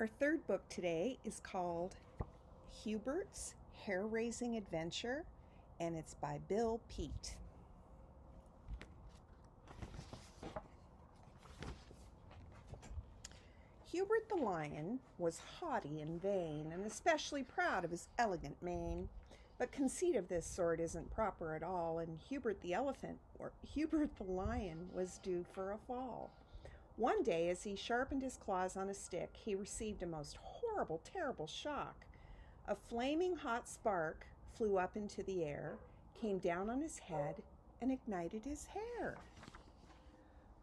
Our third book today is called Hubert's Hair-Raising Adventure, and it's by Bill Peet. Hubert the lion was haughty and vain, and especially proud of his elegant mane. But conceit of this sort isn't proper at all, and Hubert the lion was due for a fall. One day, as he sharpened his claws on a stick, he received a most horrible, terrible shock. A flaming hot spark flew up into the air, came down on his head, and ignited his hair.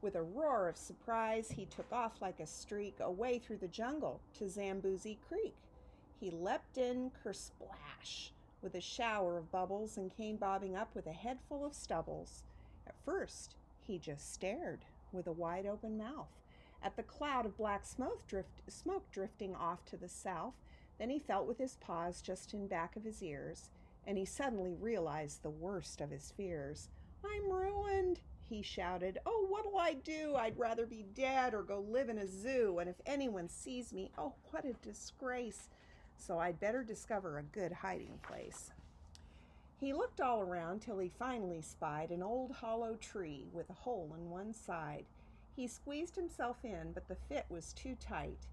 With a roar of surprise, he took off like a streak away through the jungle to Zamboozy Creek. He leapt in kersplash with a shower of bubbles and came bobbing up with a head full of stubbles. At first, he just stared with a wide open mouth at the cloud of black smoke drifting off to the south. Then he felt with his paws just in back of his ears, and he suddenly realized the worst of his fears. "I'm ruined," he shouted. "Oh, what'll I do? I'd rather be dead or go live in a zoo, and if anyone sees me, oh, what a disgrace. So I'd better discover a good hiding place." He looked all around till he finally spied an old hollow tree with a hole in one side. He squeezed himself in, but the fit was too tight.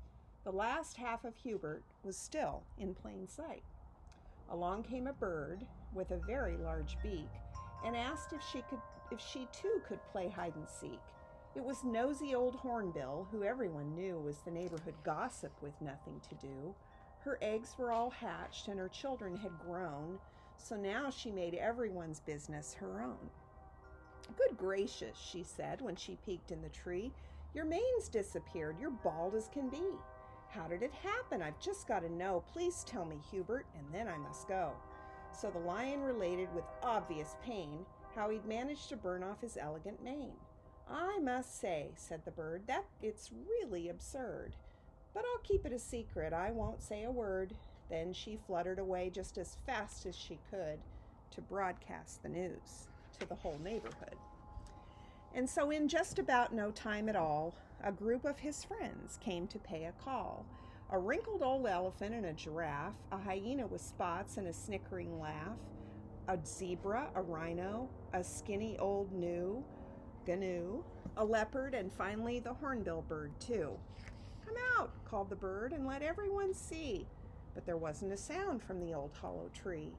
The last half of Hubert was still in plain sight. Along came a bird with a very large beak and asked if she too could play hide and seek. It was nosy old Hornbill, who everyone knew was the neighborhood gossip with nothing to do. Her eggs were all hatched and her children had grown, so now she made everyone's business her own. "Good gracious," she said when she peeked in the tree, "your mane's disappeared. You're bald as can be. How did it happen? I've just got to know. Please tell me, Hubert, and then I must go." So the lion related with obvious pain how he'd managed to burn off his elegant mane. "I must say," said the bird, "that it's really absurd. But I'll keep it a secret. I won't say a word." Then she fluttered away just as fast as she could to broadcast the news to the whole neighborhood. And so in just about no time at all, a group of his friends came to pay a call. A wrinkled old elephant and a giraffe, a hyena with spots and a snickering laugh, a zebra, a rhino, a skinny old gnu, a leopard, and finally the hornbill bird too. "Come out," called the bird, "and let everyone see." But there wasn't a sound from the old hollow tree.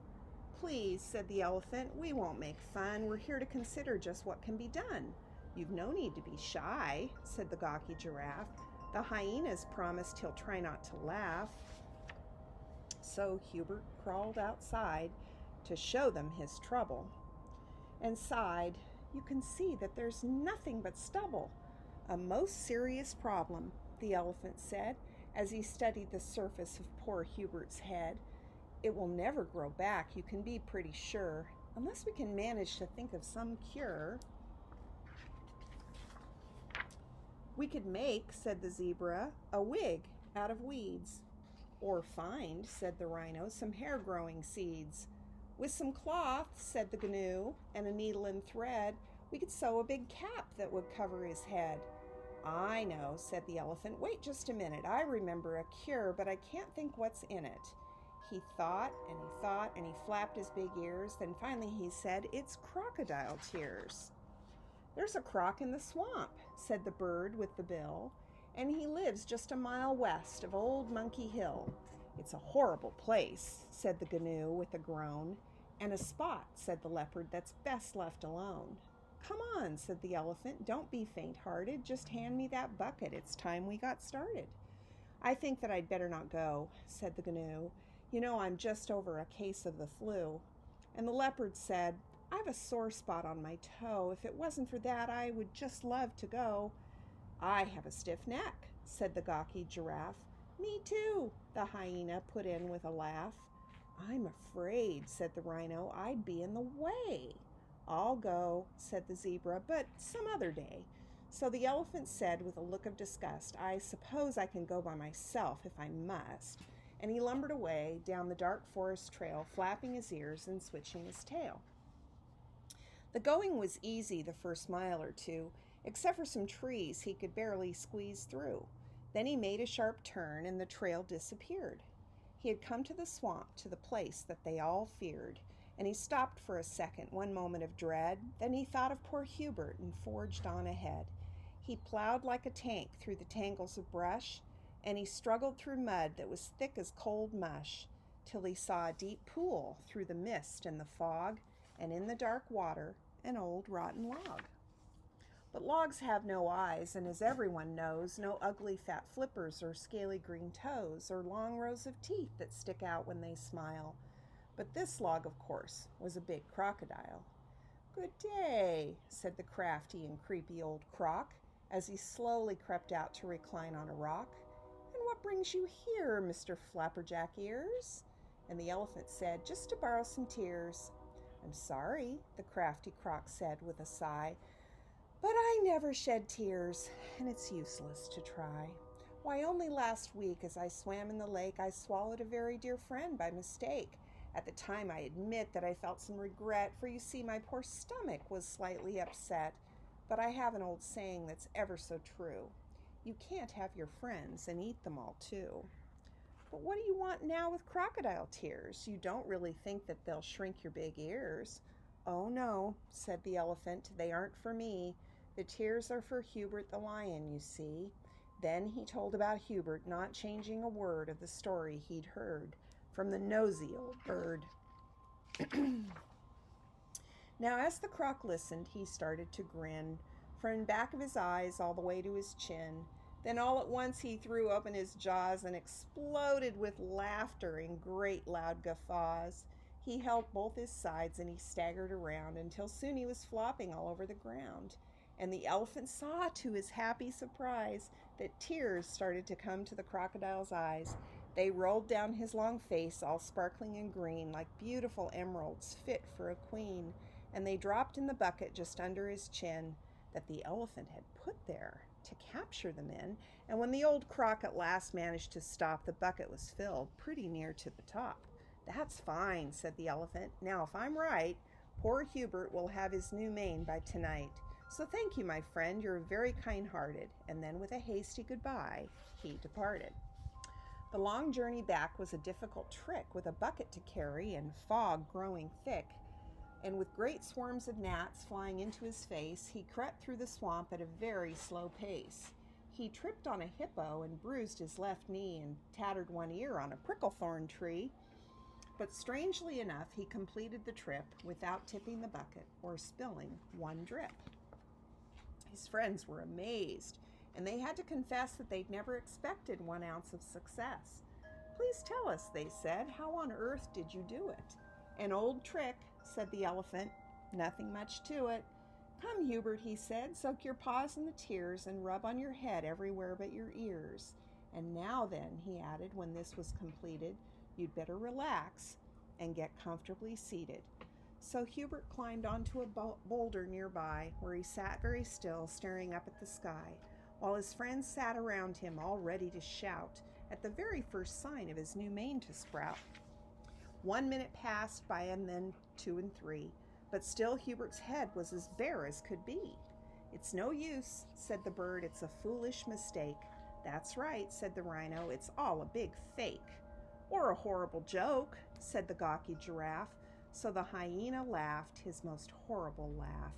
"Please," said the elephant, "we won't make fun. We're here to consider just what can be done." "You've no need to be shy," said the gawky giraffe. "The hyena's promised he'll try not to laugh." So Hubert crawled outside to show them his trouble and sighed. "You can see that there's nothing but stubble." "A most serious problem," the elephant said, as he studied the surface of poor Hubert's head. "It will never grow back, you can be pretty sure, unless we can manage to think of some cure." "We could make," said the zebra, "a wig out of weeds." "Or find," said the rhino, "some hair-growing seeds." "With some cloth," said the gnu, "and a needle and thread, we could sew a big cap that would cover his head." "I know," said the elephant. "Wait just a minute. I remember a cure, but I can't think what's in it." He thought, and he flapped his big ears. Then finally he said, "It's crocodile tears." "There's a croc in the swamp," said the bird with the bill, "and he lives just a mile west of Old Monkey Hill." "It's a horrible place," said the gnu with a groan. "And a spot," said the leopard, "that's best left alone." "Come on," said the elephant, "don't be faint-hearted. Just hand me that bucket. It's time we got started." "I think that I'd better not go," said the gnu. "You know, I'm just over a case of the flu." And the leopard said, "I've a sore spot on my toe. If it wasn't for that, I would just love to go." "I have a stiff neck," said the gawky giraffe. "Me too," the hyena put in with a laugh. "I'm afraid," said the rhino, "I'd be in the way." "I'll go," said the zebra, "but some other day." So the elephant said with a look of disgust, "I suppose I can go by myself if I must." And he lumbered away down the dark forest trail, flapping his ears and switching his tail. The going was easy the first mile or two, except for some trees he could barely squeeze through. Then he made a sharp turn, and the trail disappeared. He had come to the swamp, to the place that they all feared, and he stopped for a second, one moment of dread. Then he thought of poor Hubert and forged on ahead. He plowed like a tank through the tangles of brush, and he struggled through mud that was thick as cold mush, till he saw a deep pool through the mist and the fog, and in the dark water an old rotten log. But logs have no eyes, and as everyone knows, no ugly fat flippers or scaly green toes or long rows of teeth that stick out when they smile. But this log, of course, was a big crocodile. "Good day," said the crafty and creepy old croc, as he slowly crept out to recline on a rock. "And what brings you here, Mr. Flapperjack Ears?" And the elephant said, "Just to borrow some tears." "I'm sorry," the crafty croc said with a sigh, "but I never shed tears, and it's useless to try. Why, only last week, as I swam in the lake, I swallowed a very dear friend by mistake. At the time, I admit that I felt some regret, for you see, my poor stomach was slightly upset. But I have an old saying that's ever so true. You can't have your friends and eat them all too." "But what do you want now with crocodile tears? You don't really think that they'll shrink your big ears?" "Oh no," said the elephant, "they aren't for me. The tears are for Hubert the lion, you see." Then he told about Hubert, not changing a word of the story he'd heard from the nosy old bird. Now, as the croc listened, he started to grin, from the back of his eyes all the way to his chin. Then all at once he threw open his jaws and exploded with laughter in great loud guffaws. He held both his sides and he staggered around until soon he was flopping all over the ground. And the elephant saw, to his happy surprise, that tears started to come to the crocodile's eyes. They rolled down his long face, all sparkling and green, like beautiful emeralds fit for a queen, and they dropped in the bucket just under his chin that the elephant had put there to capture them in. And when the old croc at last managed to stop, the bucket was filled pretty near to the top. "That's fine," said the elephant. "Now, if I'm right, poor Hubert will have his new mane by tonight. So thank you, my friend, you're very kind-hearted." And then with a hasty goodbye, he departed. The long journey back was a difficult trick, with a bucket to carry and fog growing thick. And with great swarms of gnats flying into his face, he crept through the swamp at a very slow pace. He tripped on a hippo and bruised his left knee and tattered one ear on a prickle-thorn tree. But strangely enough, he completed the trip without tipping the bucket or spilling one drip. His friends were amazed, and they had to confess that they'd never expected 1 ounce of success. "Please tell us," they said, "how on earth did you do it?" "An old trick," said the elephant. "Nothing much to it. Come, Hubert," he said, "soak your paws in the tears and rub on your head everywhere but your ears. And now then," he added, when this was completed, "you'd better relax and get comfortably seated." So Hubert climbed onto a boulder nearby, where he sat very still, staring up at the sky, while his friends sat around him, all ready to shout at the very first sign of his new mane to sprout. 1 minute passed by, and then 2 and 3, but still Hubert's head was as bare as could be. "It's no use," said the bird, "it's a foolish mistake." "That's right," said the rhino, "it's all a big fake." "Or a horrible joke," said the gawky giraffe. So the hyena laughed his most horrible laugh.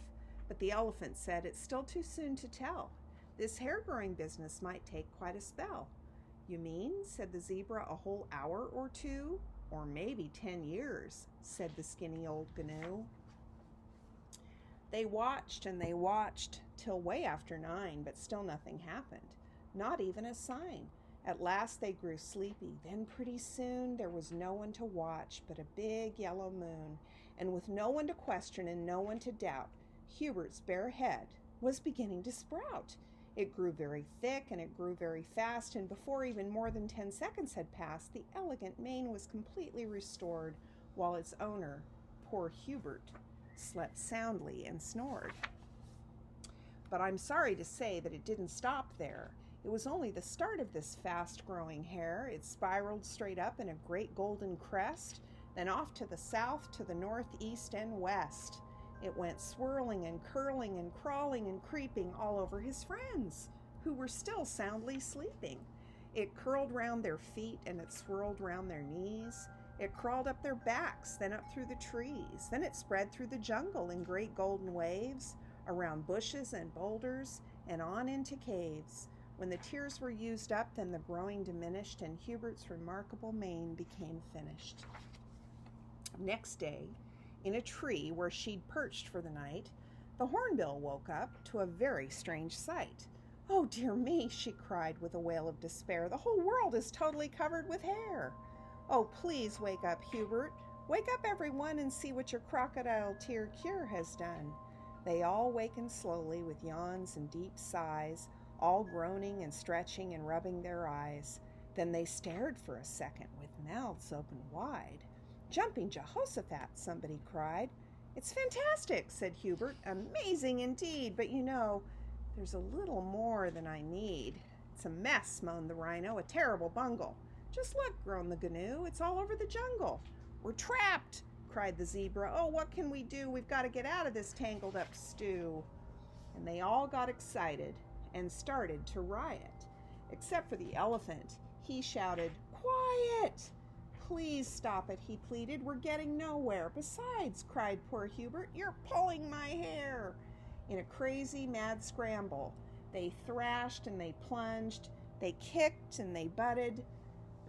But the elephant said, "It's still too soon to tell. This hair-growing business might take quite a spell." "You mean," said the zebra, "a whole hour or two? Or maybe 10 years, said the skinny old gnu. They watched and they watched till way after 9, but still nothing happened. Not even a sign. At last they grew sleepy. Then pretty soon there was no one to watch but a big yellow moon. And with no one to question and no one to doubt, Hubert's bare head was beginning to sprout. It grew very thick and it grew very fast, and before even more than 10 seconds had passed, the elegant mane was completely restored, while its owner, poor Hubert, slept soundly and snored. But I'm sorry to say that it didn't stop there. It was only the start of this fast-growing hair. It spiraled straight up in a great golden crest, then off to the south, to the north, east, and west. It went swirling and curling and crawling and creeping all over his friends. who were still soundly sleeping. It curled round their feet and it swirled round their knees. It crawled up their backs, then up through the trees. Then it spread through the jungle in great golden waves, around bushes and boulders, and on into caves. When the tears were used up, then the growing diminished, and Hubert's remarkable mane became finished. Next day, in a tree where she'd perched for the night, the hornbill woke up to a very strange sight. "Oh, dear me," she cried with a wail of despair. "The whole world is totally covered with hair." "Oh, please wake up, Hubert. Wake up, everyone, and see what your crocodile tear cure has done." They all wakened slowly with yawns and deep sighs, all groaning and stretching and rubbing their eyes. Then they stared for a second with mouths open wide. "Jumping Jehoshaphat," somebody cried. "It's fantastic," said Hubert. "Amazing indeed, but there's a little more than I need." "It's a mess," moaned the rhino, "a terrible bungle." "Just look," groaned the gnu, "it's all over the jungle." "We're trapped," cried the zebra. "Oh, what can we do? We've got to get out of this tangled up stew." And they all got excited and started to riot, except for the elephant. He shouted, "Quiet! Please stop it," he pleaded. "We're getting nowhere. Besides," cried poor Hubert, "you're pulling my hair." In a crazy, mad scramble, they thrashed and they plunged, they kicked and they butted,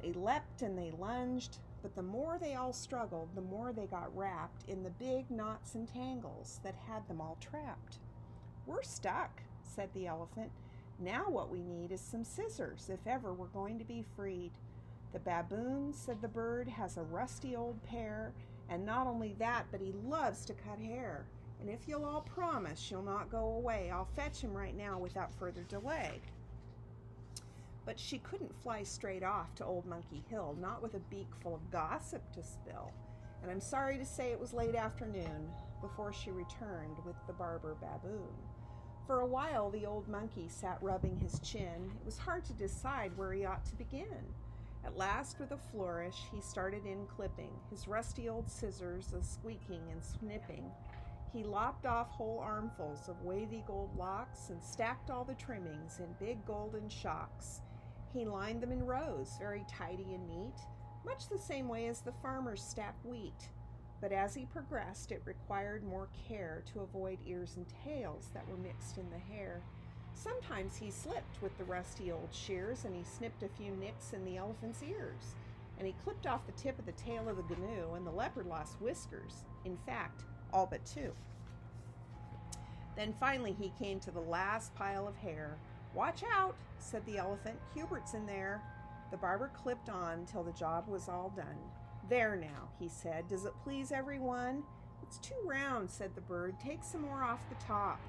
they leapt and they lunged, but the more they all struggled, the more they got wrapped in the big knots and tangles that had them all trapped. "We're stuck," said the elephant. "Now what we need is some scissors, if ever we're going to be freed." "The baboon," said the bird, "has a rusty old pair, and not only that, but he loves to cut hair. And if you'll all promise you'll not go away, I'll fetch him right now without further delay." But she couldn't fly straight off to Old Monkey Hill, not with a beak full of gossip to spill. And I'm sorry to say it was late afternoon before she returned with the barber baboon. For a while the old monkey sat rubbing his chin. It was hard to decide where he ought to begin. At last, with a flourish, he started in clipping, his rusty old scissors a-squeaking and snipping. He lopped off whole armfuls of wavy gold locks and stacked all the trimmings in big golden shocks. He lined them in rows, very tidy and neat, much the same way as the farmers stack wheat. But as he progressed, it required more care to avoid ears and tails that were mixed in the hair. Sometimes he slipped with the rusty old shears, and he snipped a few nicks in the elephant's ears. And he clipped off the tip of the tail of the gnu, and the leopard lost whiskers. In fact, all but two. Then finally he came to the last pile of hair. "Watch out," said the elephant. "Hubert's in there." The barber clipped on till the job was all done. "There now," he said. "Does it please everyone?" "It's too round," said the bird. "Take some more off the top.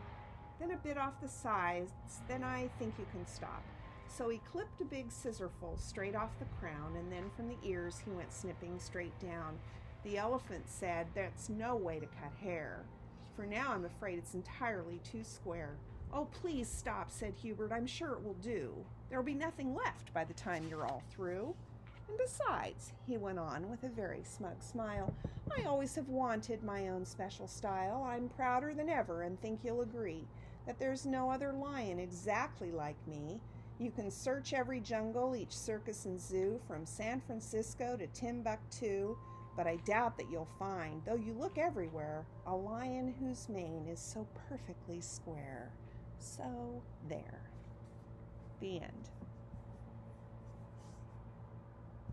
Then a bit off the sides. Then I think you can stop." So he clipped a big scissorful straight off the crown, and then from the ears he went snipping straight down. The elephant said, "That's no way to cut hair. For now I'm afraid it's entirely too square." "Oh, please stop," said Hubert. "I'm sure it will do. There'll be nothing left by the time you're all through. And besides," he went on with a very smug smile, "I always have wanted my own special style. I'm prouder than ever, and think you'll agree that there's no other lion exactly like me. You can search every jungle, each circus and zoo, from San Francisco to Timbuktu, but I doubt that you'll find, though you look everywhere, a lion whose mane is so perfectly square. So, there." The end.